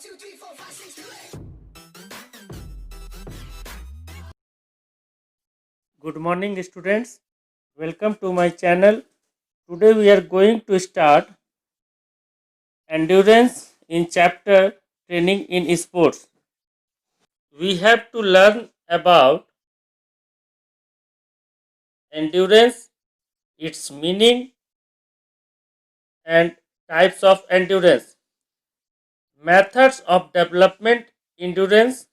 Good morning, students. Welcome to my channel. Today we are going to start endurance in chapter training in sports. We have to learn about endurance, its meaning, and types of endurance, methods of development endurance,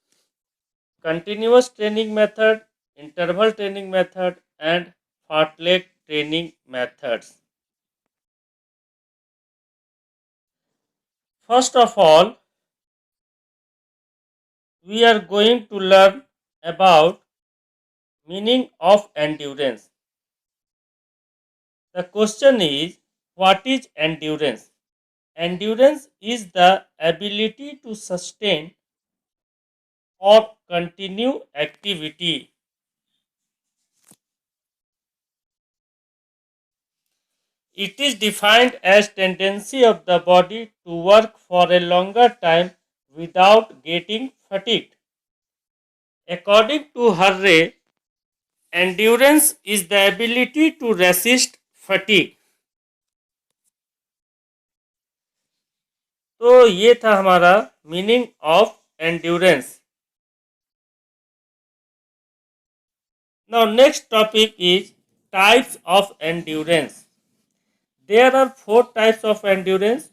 continuous training method, interval training method, and fartlek training methods. First of all, we are going to learn about meaning of endurance. The question is, what is endurance? Endurance is the ability to sustain or continue activity. It is defined as tendency of the body to work for a longer time without getting fatigued. According to Harre, endurance is the ability to resist fatigue. तो ये था हमारा meaning of endurance. Now next topic is types of endurance. There are 4 types of endurance: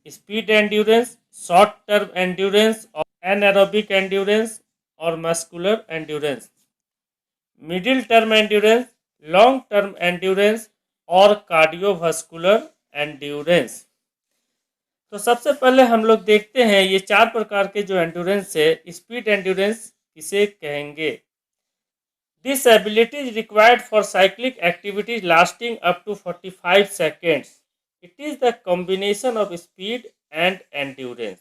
speed endurance, short term endurance, anaerobic endurance or muscular endurance, middle term endurance, long term endurance और cardiovascular endurance. तो सबसे पहले हम लोग देखते हैं ये 4 प्रकार के जो एंड्योरेंस है. स्पीड एंड्योरेंस किसे कहेंगे? This ability is required for cyclic activities lasting up to 45 seconds. It is the combination of speed and endurance.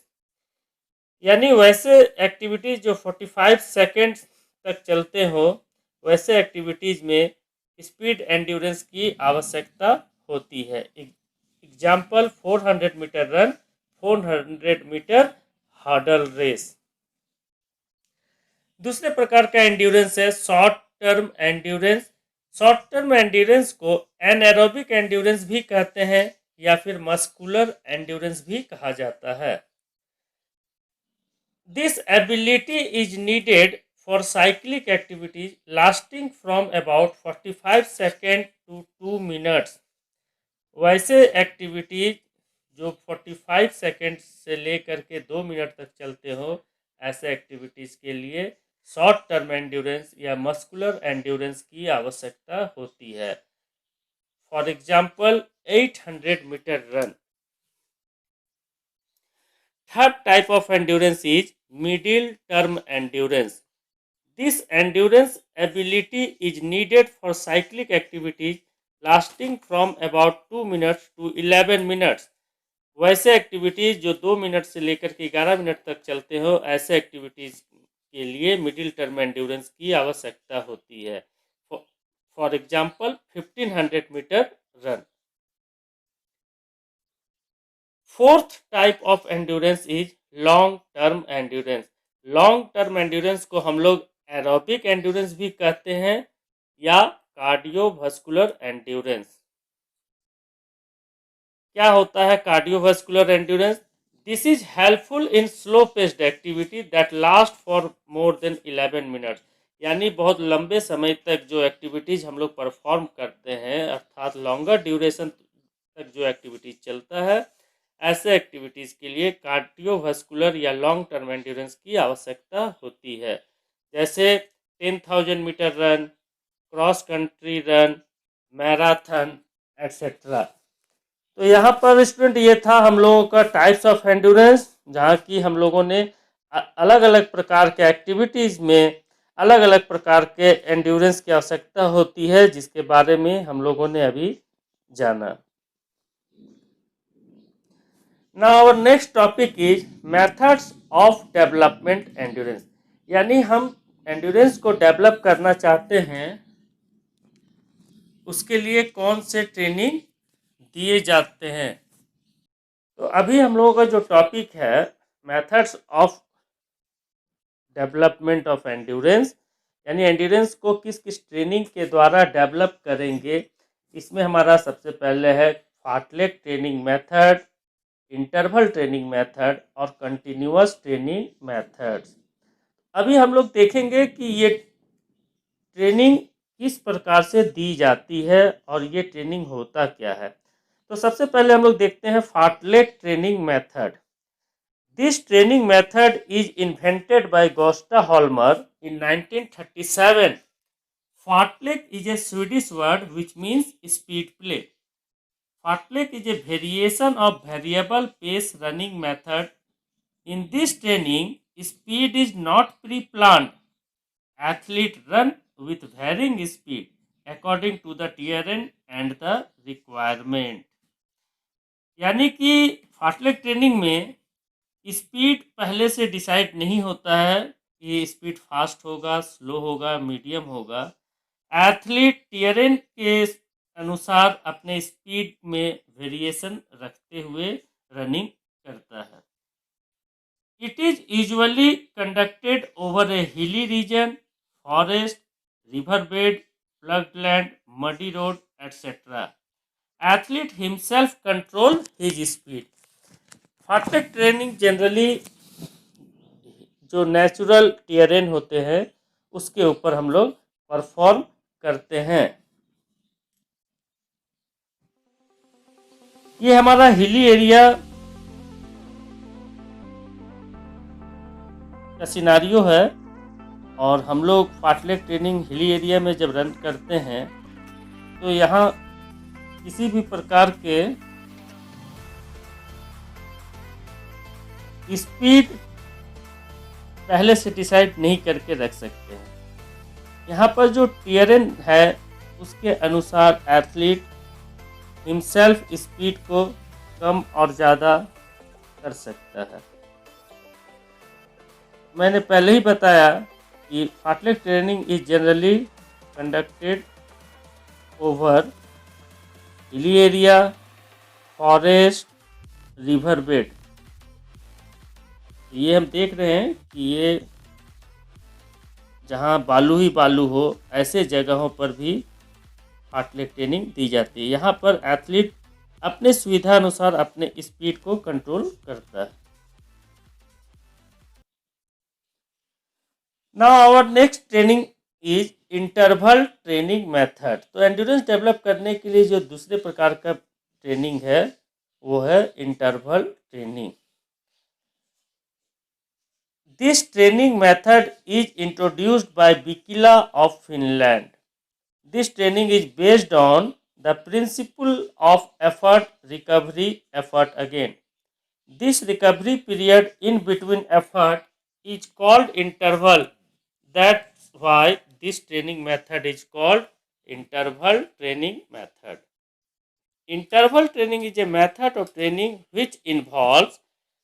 यानी वैसे एक्टिविटीज जो 45 सेकेंड्स तक चलते हो, वैसे एक्टिविटीज में स्पीड एंड्योरेंस की आवश्यकता होती है. Example 400 metre run, 400 metre hurdle race. दूसरे प्रकार का एंड्योरेंस है short term endurance. Short term endurance को एनएरोबिक एंड्योरेंस भी कहते हैं या फिर मस्कुलर एंड्योरेंस भी कहा जाता है. This ability is needed for cyclic activities lasting from about 45 second to 2 minutes. वैसे एक्टिविटीज जो 45 सेकेंड से लेकर के 2 मिनट तक चलते हो, ऐसे एक्टिविटीज के लिए शॉर्ट टर्म एंड्योरेंस या मस्कुलर एंड्योरेंस की आवश्यकता होती है. For example 800 metre run. Third type of endurance is middle term endurance. This endurance ability is needed for cyclic activities lasting from about 2 minutes to 11 minutes. वैसे activities जो 2 minute से लेकर के 11 मिनट तक चलते हो, ऐसे एक्टिविटीज के लिए मिडिल टर्म एंड्योरेंस की आवश्यकता होती है. For example 1500 metre run. Fourth type of endurance is long term endurance. Long term endurance को हम लोग एरोबिक एंड्योरेंस भी कहते हैं या कार्डियोवास्कुलर एंड्योरेंस. क्या होता है cardiovascular endurance? This is helpful in slow paced activity that last for more than 11 minutes. यानी बहुत लंबे समय तक जो एक्टिविटीज हम लोग परफॉर्म करते हैं, अर्थात लॉन्गर ड्यूरेशन तक जो एक्टिविटीज चलता है, ऐसे एक्टिविटीज के लिए कार्डियोवास्कुलर या लॉन्ग टर्म एंड्योरेंस की आवश्यकता होती है. जैसे 10,000 metre run, cross country run, marathon etcetera. तो यहाँ पर स्टूडेंट ये था हम लोगों का टाइप्स ऑफ एंड्योरेंस, जहाँ की हम लोगों ने अलग अलग प्रकार के एक्टिविटीज़ में अलग अलग प्रकार के एंड्योरेंस की आवश्यकता होती है, जिसके बारे में हम लोगों ने अभी जाना. Now our next topic is methods of development endurance. यानी हम एंड्योरेंस को डेवलप करना चाहते हैं, उसके लिए कौन से ट्रेनिंग दिए जाते हैं. तो अभी हम लोगों का जो टॉपिक है methods of development of endurance, यानी एंड्योरेंस को किस किस ट्रेनिंग के द्वारा डेवलप करेंगे। इसमें हमारा सबसे पहले है fartlek training method, interval training method और कंटिन्यूअस ट्रेनिंग मेथड्स। अभी हम लोग देखेंगे कि ये ट्रेनिंग किस प्रकार से दी जाती है और ये ट्रेनिंग होता क्या है। तो सबसे पहले हम लोग देखते हैं fartlek training method. This training method is invented by Gösta Holmer in 1937. Fartlek is a Swedish word which means speed play. Fartlek is a variation of variable pace running method. In this training, speed is not pre-planned. Athletes run with varying speed according to the terrain and the requirement. यानी कि fartlek training में speed पहले से decide नहीं होता है कि speed fast होगा, स्लो होगा, मीडियम होगा। एथलीट टेरेन के अनुसार अपने स्पीड में वेरिएशन रखते हुए रनिंग करता है। It is usually conducted over a hilly region, forest, river bed, ploughed land, muddy road etcetera. Athlete himself control his speed. Fartlek training generally जो नेचुरल टेरेन होते हैं उसके ऊपर हम लोग परफॉर्म करते हैं। ये हमारा हिली एरिया का सिनारियो है और हम लोग फार्टलेक ट्रेनिंग हिली एरिया में जब रन करते हैं तो यहाँ किसी भी प्रकार के स्पीड पहले से डिसाइड नहीं करके रख सकते हैं। यहाँ पर जो टेरेन है उसके अनुसार एथलीट हिमसेल्फ स्पीड को कम और ज़्यादा कर सकता है। मैंने पहले ही बताया कि fartlek training is generally conducted over hilly area, forest, river bed. ये हम देख रहे हैं कि ये जहाँ बालू ही बालू हो ऐसे जगहों पर भी फार्टलेक ट्रेनिंग दी जाती है। यहाँ पर एथलीट अपने सुविधा अनुसार अपने स्पीड को कंट्रोल करता है। Now our next training is interval training method. तो एंड्योरेंस डेवलप करने के लिए जो दूसरे प्रकार का ट्रेनिंग है वो है interval training. This training method is introduced by Bikila of Finland. This training is based on the principle of effort, recovery, effort again. This recovery period in between effort is called interval. That's why this training method is called interval training method. Interval training is a method of training which involves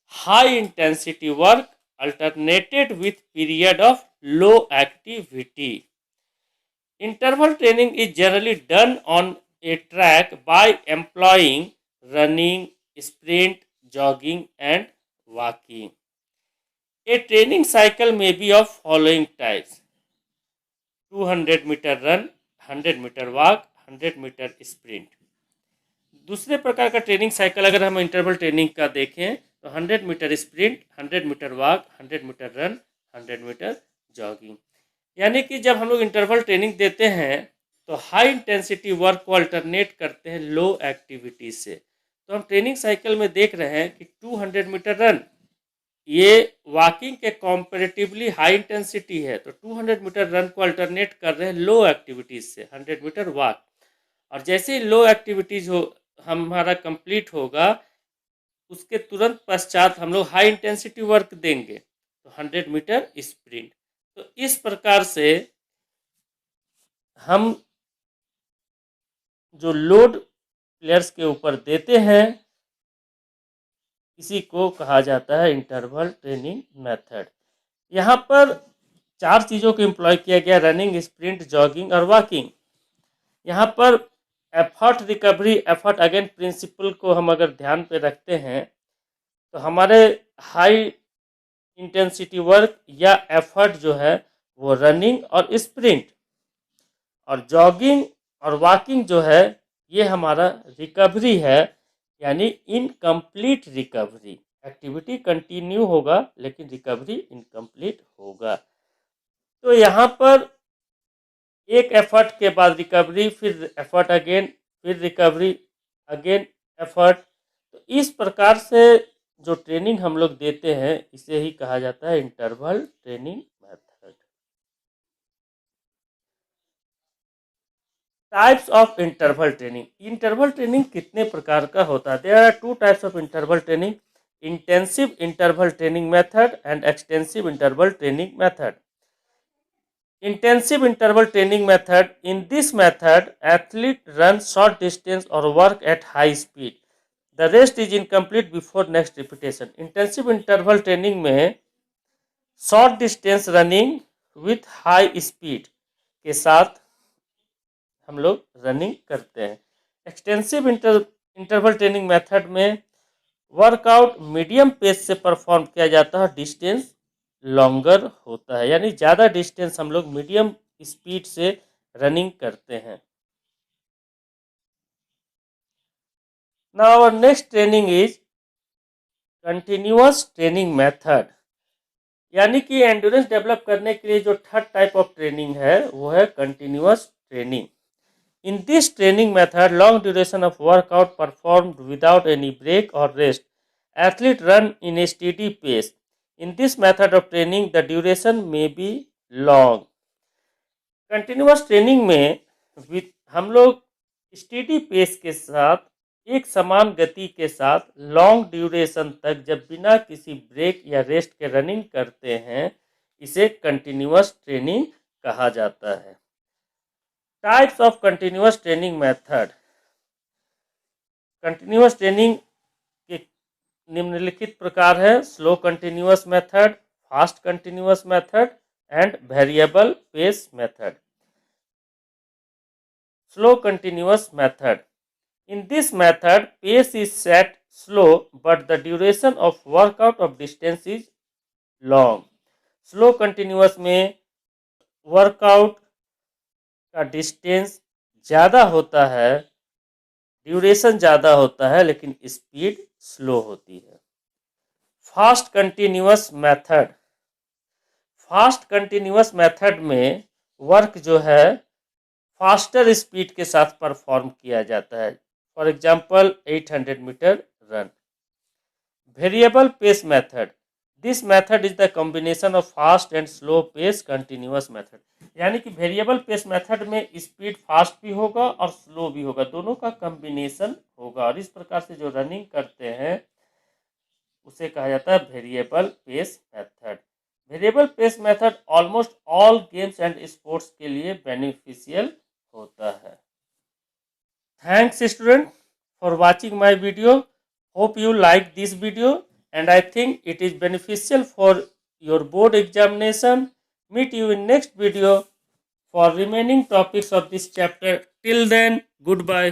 high intensity work alternated with period of low activity. Interval training is generally done on a track by employing running, sprint, jogging and walking. A training cycle may be of following types: 200 meter run, 100 meter walk, 100 meter sprint. दूसरे प्रकार का training cycle अगर हम interval training का देखें तो 100 metre sprint, 100 metre walk, 100 metre run, 100 metre jogging. यानी कि जब हम लोग इंटरवल ट्रेनिंग देते हैं तो हाई इंटेंसिटी वर्क को अल्टरनेट करते हैं लो एक्टिविटीज से। तो हम ट्रेनिंग साइकिल में देख रहे हैं कि 200 मीटर रन ये वॉकिंग के कॉम्पेरेटिवली हाई इंटेंसिटी है, तो 200 मीटर रन को अल्टरनेट कर रहे हैं लो एक्टिविटीज से, 100 मीटर वॉक। और जैसे ही लो एक्टिविटीज हो हमारा कंप्लीट होगा उसके तुरंत पश्चात हम लोग हाई इंटेंसिटी वर्क देंगे, तो 100 मीटर स्प्रिंट। तो इस प्रकार से हम जो लोड प्लेयर्स के ऊपर देते हैं इसी को कहा जाता है इंटरवल ट्रेनिंग मेथड। यहाँ पर 4 चीज़ों को एम्प्लॉय किया गया: रनिंग, स्प्रिंट, जॉगिंग और वॉकिंग। यहाँ पर effort recovery, effort again principle को हम अगर ध्यान पे रखते हैं तो हमारे हाई इंटेंसिटी वर्क या एफर्ट जो है वो रनिंग और स्प्रिंट, और जॉगिंग और वॉकिंग जो है ये हमारा रिकवरी है, यानी इनकम्प्लीट रिकवरी। एक्टिविटी कंटिन्यू होगा लेकिन रिकवरी इनकम्प्लीट होगा। तो यहाँ पर एक एफर्ट के बाद रिकवरी, फिर एफर्ट अगेन, फिर रिकवरी अगेन एफर्ट। तो इस प्रकार से जो ट्रेनिंग हम लोग देते हैं इसे ही कहा जाता है interval training method. Types of interval training. Interval training कितने प्रकार का होता है? There are two types of interval training, intensive interval training method and extensive interval training method. Intensive interval training method. In this method, athlete runs short distance or work at high speed. The rest is incomplete before next repetition. Intensive interval training में short distance running with high speed के साथ हम लोग running करते हैं। Extensive interval training method में workout medium pace से perform किया जाता है, डिस्टेंस लॉन्गर होता है, यानी ज़्यादा डिस्टेंस हम लोग मीडियम स्पीड से रनिंग करते हैं। Now our next training is continuous training method, यानी कि एंड्योरेंस डेवलप करने के लिए जो थर्ड टाइप ऑफ ट्रेनिंग है वो है continuous training. In this training method long duration of workout performed without any break और rest, athlete run in a steady pace. In this method of training, the duration may be long. Continuous training में हम लोग steady pace के साथ एक समान गति के साथ लॉन्ग ड्यूरेशन तक जब बिना किसी ब्रेक या रेस्ट के रनिंग करते हैं, इसे कंटिन्यूअस ट्रेनिंग कहा जाता है। Types of continuous training method. Continuous training के निम्नलिखित प्रकार है: slow continuous method, fast continuous method and variable pace method. Slow continuous method. In this method pace is set slow but the duration of workout of distance is long. Slow continuous में workout का distance ज़्यादा होता है, duration ज़्यादा होता है, लेकिन speed slow होती है। Fast continuous method. Fast continuous method में वर्क जो है फास्टर स्पीड के साथ परफॉर्म किया जाता है, for example 800 metre run. Variable pace method. This method is the combination of fast and slow pace continuous method, यानी कि वेरिएबल पेस मेथड में स्पीड फास्ट भी होगा और स्लो भी होगा, दोनों का कॉम्बिनेशन होगा, और इस प्रकार से जो रनिंग करते हैं उसे कहा जाता है variable pace method. Variable pace method almost all games and sports के लिए बेनिफिशियल होता है। Thanks student for watching my video. Hope you like this video and I think it is beneficial for your board examination. Meet you in next video for remaining topics of this chapter. Till then, goodbye.